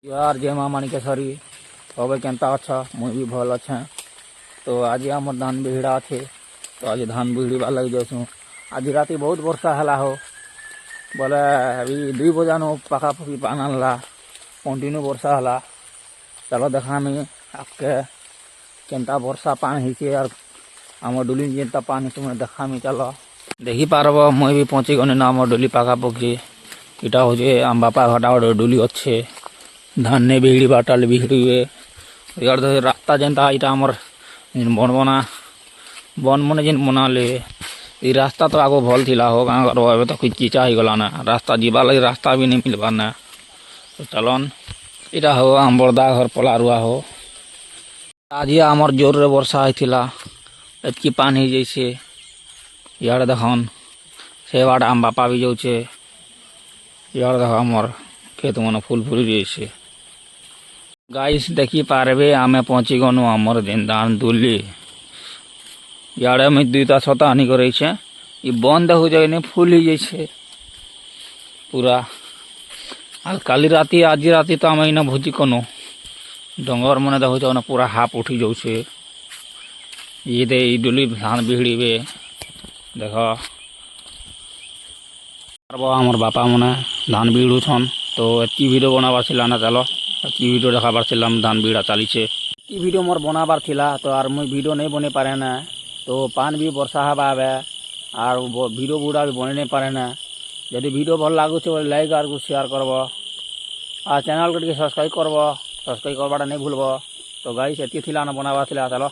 यार जय माँ माणिकेश्वरी सब केन्ता अच्छा मुई भी भल अच्छे। तो आज आम धान बिहड़ा अच्छे तो आज धान बिहड़ा लग जाऊँ। आज राति बहुत वर्षा है हो बोले अभी 2 बजान पखापाखि पान आनला कंटिन्यू वर्षा है। चलो देखा आपके केन्ता वर्षा पान होइछे और आम डुली जेनता पानी तुम देखा चलो देखी पारब मुई भी पहुँची गनी ना आम डुली पखापाखि इटा हूँ आम बापा घटा गोटे डुली अच्छे धान ने बिहड़ी बाटाल बिहड़ी हुए यार रास्ता जेनता इटा आमर बन बना बन मन जेन बनाले ये रास्ता तो आगो भल थिला हो गाँव घर तो कुछ कीचा ही गला ना रास्ता जीवा लगे रास्ता भी नहीं मिलवा ना। तो चलन इटा हो आम बरदा घर पलारुआ हो आज आमर जोर रे वर्षा होता एतकी पानी जैसे यार देखन से बाट आम बापा भी जाऊे यार देख आमर खेत मन फुल फुल जैसे गाइस देखी पारे आमे पहुँची गनु आमर दिन धान दुली याड़े में 2टा छता आनी करे ये बंद हो जाए फुल ही जाए पूरा आ काली राति आज राति तो आम इना भोजी कनु डंगर मन देखो पूरा हाफ उठी जाऊे ये दे डुली धान बिहड़ी बे देख आमर बापा मने धान बिहड़ुछन। तो एति वीडियो बनाबार छिला ना चलो एति वीडियो देखाबार छिलाम धान बिहड़ा चलीछे एति वीडियो मोर बनाबार थिला तो आर मुई वीडियो नहीं बने पारे ना। तो पान भी वर्षा हवा आवे और वीडियो बुड़ा भी बने नहीं पारे ना। यदि वीडियो भल लगुचे लाइक और शेयर करब और चैनल को सब्सक्राइब करब सब्सक्राइब करवाटा नहीं भूलब। तो गाइस एति थिला ना बनाबार थिला चलो।